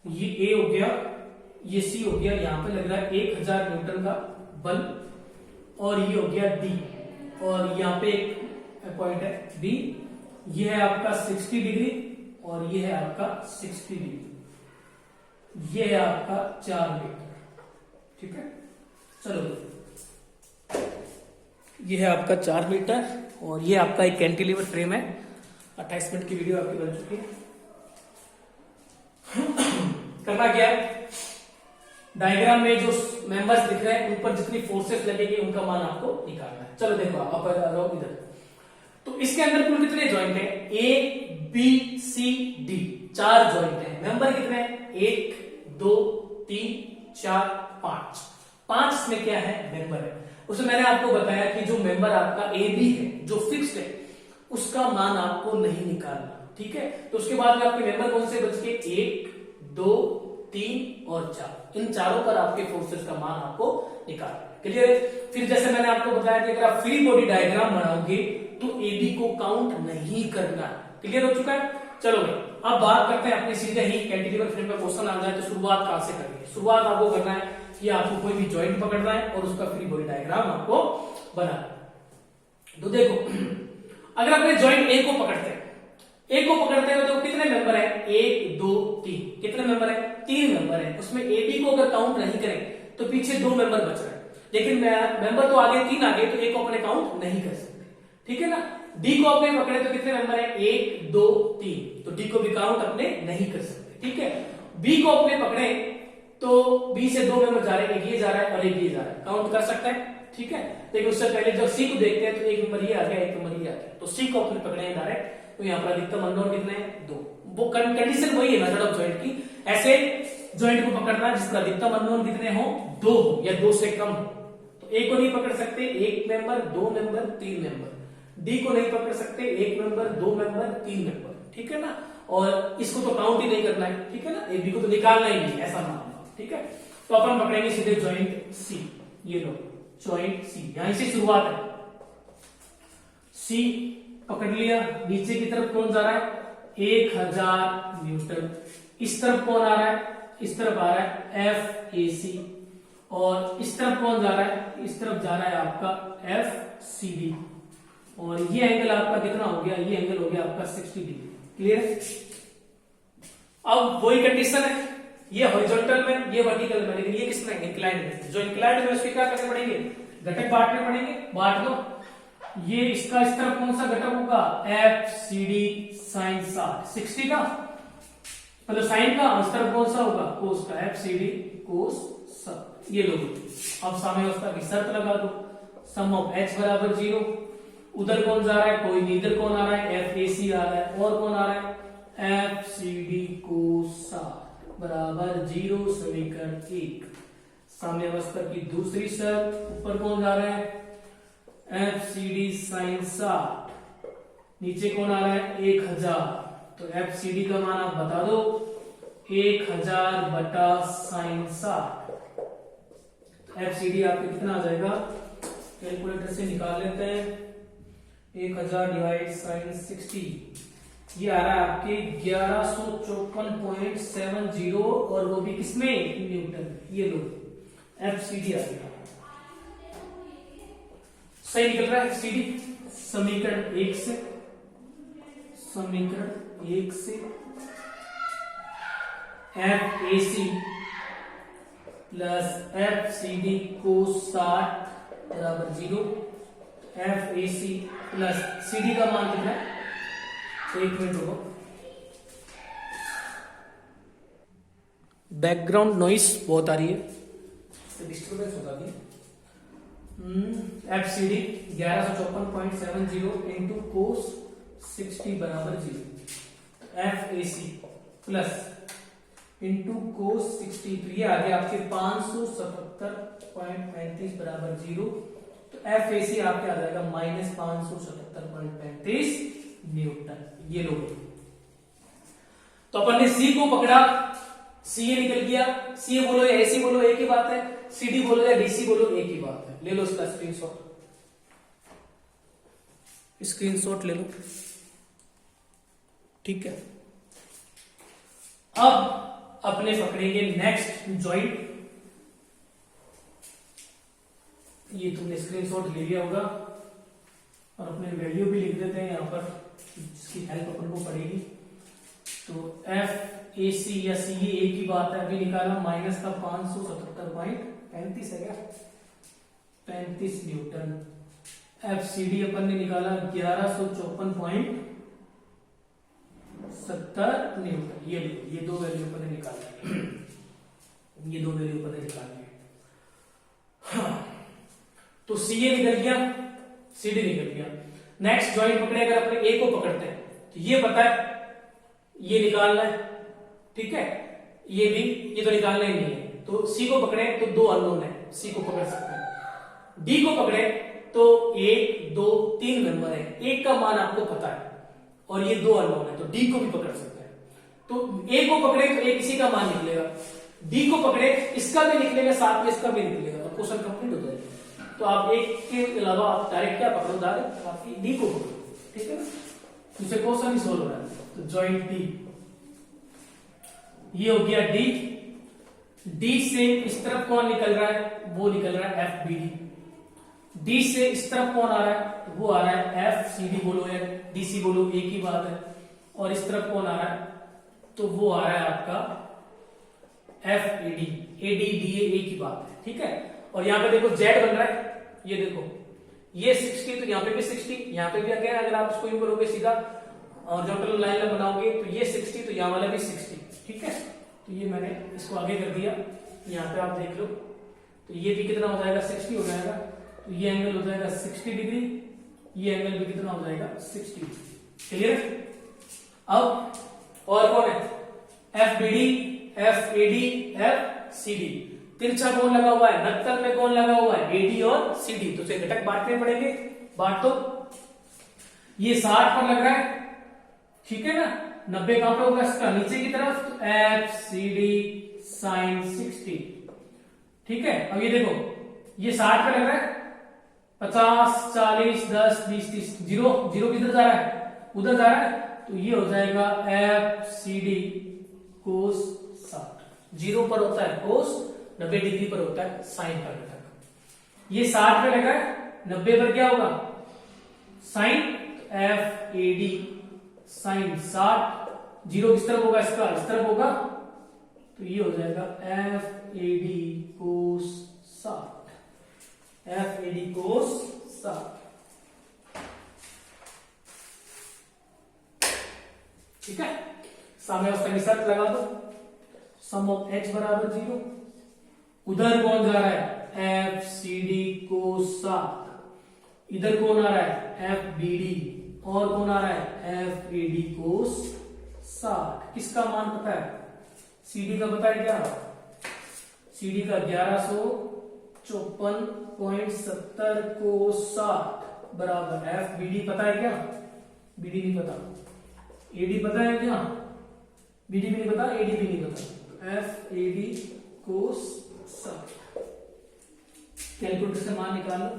ये ए हो गया, ये सी हो गया, यहां पे लग रहा है 1000 न्यूटन का बल, और ये हो गया डी, और यहाँ पे एक पॉइंट है बी। ये है आपका 60 डिग्री और ये है आपका 60 डिग्री। ये है आपका 4 मीटर, ठीक है। चलो, ये है आपका 4 मीटर और ये आपका एक कैंटिलीवर फ्रेम है। 28 मिनट की वीडियो आपकी बन चुकी है। करना क्या है? डायग्राम में जो मेंबर्स दिख रहे हैं उन पर जितनी फोर्सेस लगेगी उनका मान आपको निकालना है। चलो देखो, आप आ जाओ इधर। तो इसके अंदर कुल कितने जॉइंट है? A B C D, 4 joint है। मेंबर कितने हैं? 1 2 3 4 5। 5 इसमें क्या है? मेंबर है। उसमें मैंने आपको बताया कि जो मेंबर आपका ए बी है जो फिक्स्ड है उसका मान आपको नहीं निकालना, ठीक है। तो उसके बाद में आपके मेंबर कौन से बच के? 1 2 3 और 4। इन चारों पर आपके फोर्सेस का मान आपको निकालना। क्लियर है? फिर जैसे मैंने आपको बताया कि अगर आप फ्री बॉडी डायग्राम बनाओगे तो एबी को काउंट नहीं करना। क्लियर हो चुका है? चलो भाई, अब बात करते हैं अपने सीधे ही कैंटिलीवर फ्रेम का क्वेश्चन आ जाए तो शुरुआत कहां से करनी है? शुरुआत आपको करना है कि आपको कोई भी जॉइंट पकड़ना है और उसका फ्री बॉडी डायग्राम आपको बनाना है। तो देखो, अगर अपने जॉइंट ए को पकड़ते हैं, ए को पकड़ते हैं तो कितने मेंबर है? 1 2 3। कितने मेंबर है? 3 मेंबर है। उसमें ए बी को अगर काउंट नहीं करें तो पीछे 2 मेंबर बच रहे हैं, लेकिन मेंबर तो आगे 3 आगे, तो ए को अपने काउंट नहीं कर सकते, ठीक है ना। डी को अपने पकड़े तो कितने मेंबर है? 1 2 3, तो डी को भी काउंट अपने नहीं कर सकते, ठीक है। बी को अपने पकड़े तो बी से 2 मेंबर जा रहे हैं, एक ये जा रहा है और एक ये जा रहा है, काउंट कर सकते हैं, ठीक है। लेकिन उससे पहले जब सी को देखते हैं तो एक नंबर ये आ गया, एक नंबर ये आ गया, तो सी को अपने पकड़े हैं डायरेक्ट। तो यहाँ पर अधिकतम अननोन कितने हैं? 2। वो कंडीशन वही है मेथड ऑफ जॉइंट की। ऐसे जॉइंट को पकड़ना है जिसका अधिकतम अननोन कितने हो, 2 हो या 2 से कम हो। तो ए को नहीं पकड़ सकते, 1 मेंबर, 2 मेंबर, 3 मेंबर। डी को नहीं पकड़ सकते, 1 मेंबर, 2 मेंबर, 3 मेंबर, ठीक है ना। और इसको तो काउंट ही नहीं करना है, ठीक है ना, ए बी को तो निकालना ही नहीं, ऐसा मानना, ठीक है। तो अपन पकड़ेंगे सीधे जॉइंट सी, ये लो जॉइंट सी, यहां से शुरुआत है। सी पकड़ लिया, नीचे की तरफ कौन जा रहा है, 1000 न्यूटन। इस तरफ कौन आ रहा है, इस तरफ आ रहा है एफ ए सी, और इस तरफ कौन जा रहा है, इस तरफ जा रहा है आपका एफ सी डी, और ये एंगल आपका कितना हो गया, ये एंगल हो गया आपका 60 डिग्री। क्लियर। अब वही कंडीशन है, ये हॉरिजॉन्टल में, ये वर्टिकल में, लेकिन ये किसमें, इंक्लाइंड में। जो इंक्लाइंड में उसके क्या करने पड़ेंगे, घटक बांटने पड़ेंगे, बांट दो। ये इसका इस तरफ कौन सा घटक होगा, एफ सी डी साइन 60 का, मतलब साइन का, उस तरफ कौन सा होगा, कोस का, एफ सी डी कोस 60। ये लो, अब साम्यावस्था की शर्त लगा दो, सम ऑफ एच बराबर 0। उधर कौन जा रहा है, कोई नहीं, इधर कौन आ रहा है, एफ ए सी आ रहा है, और कौन आ रहा है, एफ सी डी कोस 60 बराबर 0। समीकरण 1। साम्यावस्था की दूसरी शर्त, ऊपर कौन जा रहा है, एफ सी डी साइन 60, नीचे कौन आ रहा है, 1000। तो एफ सी डी का मान आप बता दो, 1000 बटा साइन 60। एफ सी डी आपके कितना आ जाएगा, कैलकुलेटर से निकाल लेते हैं, 1000 डिवाइड साइन 60, ये आ रहा है आपके 1154.70, और वो भी किसमें, न्यूटन। ये लो एफ सी डी आ गया, सही निकल रहा है एफ सी डी। समीकरण 1 से, समीकरण 1 से F A C plus F C D cos 60 बराबर 0। F A C plus C D का मान कितना है, 1 मिनट रुको, बैकग्राउंड नॉइस बहुत आ रही है, डिस्टर्बेंस होता है। F C D 1154.70 into cos 60 बराबर 0। F A C plus into cos 60, तो ये आ गया आपके 577.35 बराबर 0। तो एफ ए सी आपके आ जाएगा माइनस 577.35 न्यूटन। ये लो, तो अपन ने सी को पकड़ा, सी ए निकल गया, सी ए बोलो या एसी बोलो एक ही बात है, सी डी बोलो या डीसी बोलो एक ही बात है। ले लो इसका स्क्रीनशॉट, स्क्रीनशॉट ले लो, ठीक है। अब अपने पकड़ेंगे नेक्स्ट जॉइंट। ये तुमने स्क्रीनशॉट ले लिया होगा, और अपने वैल्यू भी लिख देते हैं यहां पर, जिसकी हेल्प अपन को पड़ेगी। तो एफ ए सी या सी एक ही बात है, अभी निकाला, माइनस का 577.35 है क्या, 35 न्यूटन। एफ सी डी अपन ने निकाला 1154.70 न्यूटन। ये दो वैल्यू अपन ने निकाला, ये दो वैल्यू अपन ने निकाली। हाँ, तो सी ए निकल गया, सी डी निकल गया। नेक्स्ट जॉइंट पकड़े, अगर अपने ए को पकड़ते हैं तो ये पता है, ये निकालना है, ठीक है, ये भी, ये तो निकालना ही नहीं है। तो सी को पकड़े तो 2 अननोन है, सी को पकड़ सकते हैं। डी को पकड़े तो 1 2 3 मेंबर है, एक का मान आपको पता है, और ये 2 अननोन है, तो डी को भी पकड़ सकते हैं। तो ए को पकड़े तो एक इसी का मान निकलेगा, डी को पकड़े इसका भी निकलेगा, साथ में इसका भी निकलेगा, तो क्वेश्चन कंप्लीट हो जाएगा। तो आप एक के अलावा आप डायरेक्ट क्या पकड़ो, डायरेक्ट आपकी डी को पकड़ो, ठीक है ना, तुमसे क्वेश्चन ही सोल्व हो रहा है। तो जॉइंट डी, ये हो गया डी। डी से इस तरफ कौन निकल रहा है, वो निकल रहा है एफ बी डी। डी से इस तरफ कौन आ रहा है, वो आ रहा है एफ सी डी बोलो या डी सी बोलो एक ही बात है। और इस तरफ कौन आ रहा है, तो वो आ रहा है आपका F A D, A D D A एक ही बात है, ठीक है। और यहाँ पे देखो जेड बन रहा है, ये देखो ये 60, तो यहाँ पे भी 60, यहाँ पे भी अगर आप इसको यूं करोगे सीधा हॉरिजॉन्टल लाइन में बनाओगे तो ये 60, तो यहाँ वाला भी 60, ठीक है। तो ये मैंने इसको आगे कर दिया, यहाँ पे आप देख लो, तो ये भी कितना हो जाएगा, 60 हो जाएगा। तो ये एंगल हो जाएगा 60 डिग्री, ये एंगल भी कितना हो जाएगा, 60 डिग्री। क्लियर। अब और कौन है, F B D, F A D F C D. तिरछा कौन लगा हुआ है, नक्कल में कौन लगा हुआ है, एडी और सीडी। तो उसे घटक बांटने पड़ेंगे, बांट दो। ये 60 पर लग रहा है, ठीक है ना, 90 कहां पर होगा इसका, नीचे की तरफ, तो एफ सी डी साइन 60, ठीक है। अब ये देखो, ये 60 पे लग रहा है, 50 40 10 20 30, जीरो जीरो किधर जा रहा है, उधर जा रहा है, तो ये हो जाएगा F C D cos 60। Zero पर होता है कोस, 90 डिग्री पर होता है साइन का घटक। ये 60 पे लगा है, 90 पर क्या होगा, sine, F A D sine 60। Zero किस तरफ होगा इसका, इस तरफ होगा, तो ये हो जाएगा F A D cos 60, F A D cos 60, ठीक है। साम्यावस्था की शर्त लगा दो, सम ऑफ एच बराबर 0। उधर कौन जा रहा है, एफ सी डी कोस 60, इधर कौन आ रहा है, एफ बी डी, और कौन आ रहा है, एफ ए डी कोस 60। किसका मान पता है, सीडी का पता है क्या, सीडी का 1154.70 कोस 60 बराबर एफ बी डी पता है क्या, बीडी नहीं पता, एडी पता है क्या, बीडी भी नहीं पता, एडी भी नहीं पता, F A D cos 60। Calculator से मान निकालो,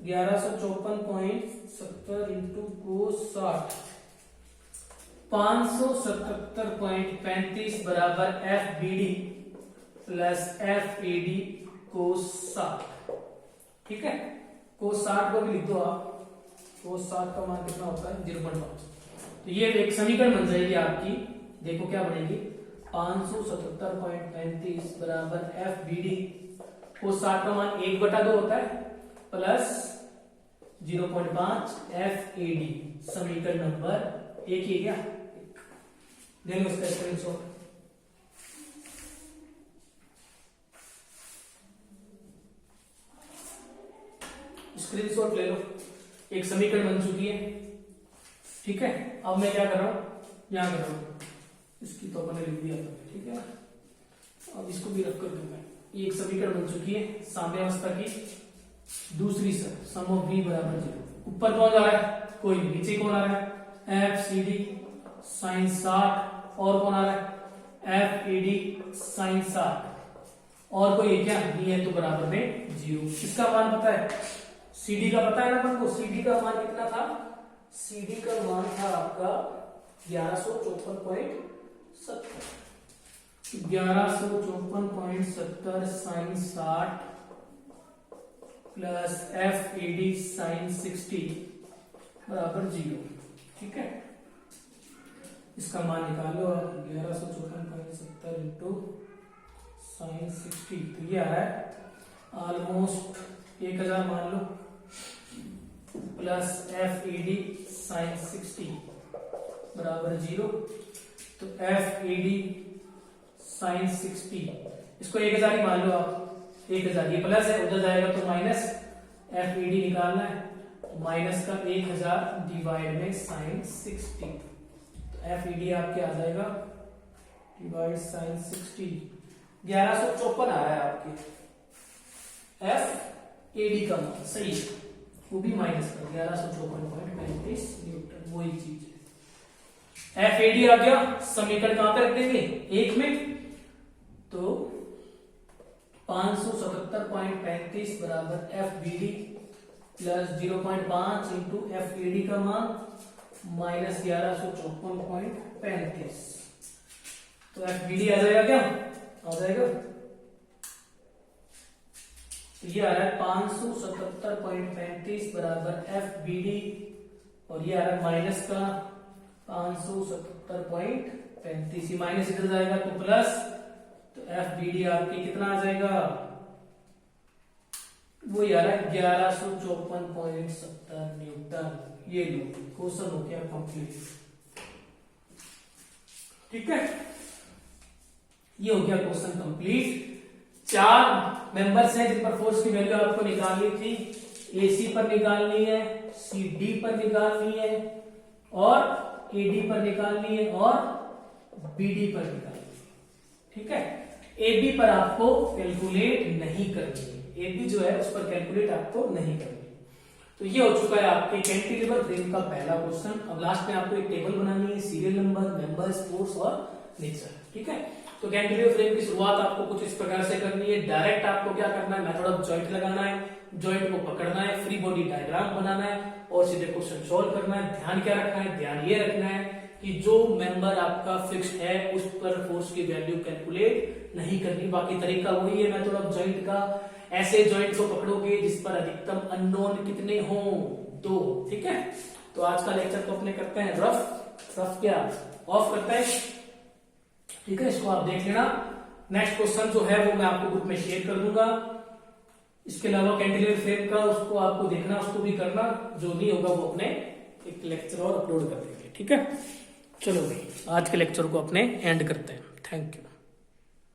1154.70 इंटू कोस 60, 577.35 बराबर F B D plus F A D cos 60, ठीक है। कोस 60 को भी लिख दो आप, कोस 60 का मान कितना होता है, 0.5। तो ये एक समीकरण बन जाएगी आपकी, देखो क्या बनेगी, 577.35 बराबर एफ बी डी, कोस 60 का मान 1/2 होता है, प्लस 0.5 एफ ए डी, समीकरण नंबर 1 ही क्या, ले लो उसका स्क्रीनशॉट। स्क्रीनशॉट ले लो, एक समीकरण बन चुकी है, ठीक है। अब मैं क्या कर रहा हूं, यहां कर रहा हूं, इसकी तो मैंने लिख दिया था, ठीक है। अब इसको भी रख कर दूंगा, ये एक समीकरण बन चुकी है साम्यावस्था की दूसरी सर, सम ऑफ बी बराबर 0। ऊपर कौन जा रहा है, कोई, नीचे कौन आ रहा है, एफ सी डी साइन 60, और कौन आ रहा है, एफ ए डी साइन 60, और कोई क्या नहीं है, तो बराबर में 0। इसका मान पता है, सीडी का पता है ना अपन को, सीडी का मान कितना था, सीडी का मान था आपका 1154.70, 1154.70 sine 60 plus F A D sine 60 बराबर 0, ठीक है। इसका मान निकालो आप, 1154.70 इंटू साइन 60, तो ये आ रहा है ऑलमोस्ट 1000 मान लो, plus F A D sine 60 बराबर 0। तो एफ ए डी साइन 60, इसको 1000 ही मान लो आप, 1000, ये प्लस है, उधर जाएगा तो माइनस, एफ ए डी निकालना है, तो माइनस का 1000 डिवाइड में साइन 60, तो एफ ए डी आपके आ जाएगा डिवाइड साइन 60, 1154 आ रहा है आपके एफ ए डी का मान, सही है, वो भी माइनस कर 1154.35 न्यूटन, वही चीज है। एफ ए डी आ गया, समीकरण कहां पे रख देंगे, 1 में, तो 577.35 बराबर F B D plus 0.5 into F A D का मान माइनस 1154.35, तो एफ बी डी आ जाएगा क्या, आ जाएगा, तो ये आ रहा है 577.35 बराबर एफ बी डी, और ये आ रहा है माइनस का 577.35, माइनस इधर जाएगा तो प्लस, तो एफ बी डी आपके कितना आ जाएगा, वो आ रहा है 1154.70 न्यूटन। ये लो, क्वेश्चन हो गया कंप्लीट, ठीक है। ये हो गया क्वेश्चन कंप्लीट। 4 मेंबर्स हैं जिन पर फोर्स की वैल्यू आपको निकालनी थी, एसी पर निकालनी है, सी डी पर निकालनी है, और एडी पर निकालनी है, और BD पर निकालनी है। ठीक है, AB पर आपको कैलकुलेट नहीं करनी है, AB जो है उस पर कैलकुलेट आपको नहीं करनी है। तो ये हो चुका है आपके कैंटिलीवर फ्रेम का पहला क्वेश्चन। अब लास्ट में आपको एक टेबल बनानी है, सीरियल नंबर, मेंबर्स, फोर्स और नेचर। ठीक है, तो कैंटिलीवर फ्रेम की शुरुआत आपको कुछ इस प्रकार से करनी है। डायरेक्ट आपको क्या करना है, मेथड ऑफ जॉइंट लगाना है, जॉइंट को पकड़ना है, फ्री बॉडी डायग्राम बनाना है और सीधे क्वेश्चन सॉल्व करना है। ध्यान क्या रखना है, ध्यान ये रखना है कि जो मेंबर आपका फिक्स्ड है उस पर फोर्स की वैल्यू कैलकुलेट नहीं करनी। बाकी तरीका वही है मेथड ऑफ जॉइंट का। ऐसे जॉइंट को पकड़ोगे जिस पर अधिकतम अननोन कितने हो, 2। ठीक है, तो आज का लेक्चर तो अपने करते हैं रफ क्या ऑफ करते हैं। ठीक है, इसको आप देख लेना। नेक्स्ट क्वेश्चन जो है वो मैं आपको ग्रुप में शेयर कर दूंगा। इसके अलावा कैंटिलीवर फ्रेम का उसको आपको देखना, उसको भी करना, जो नहीं होगा वो अपने एक लेक्चर और अपलोड कर देंगे। ठीक है, चलो भाई आज के लेक्चर को अपने एंड करते हैं। Thank you.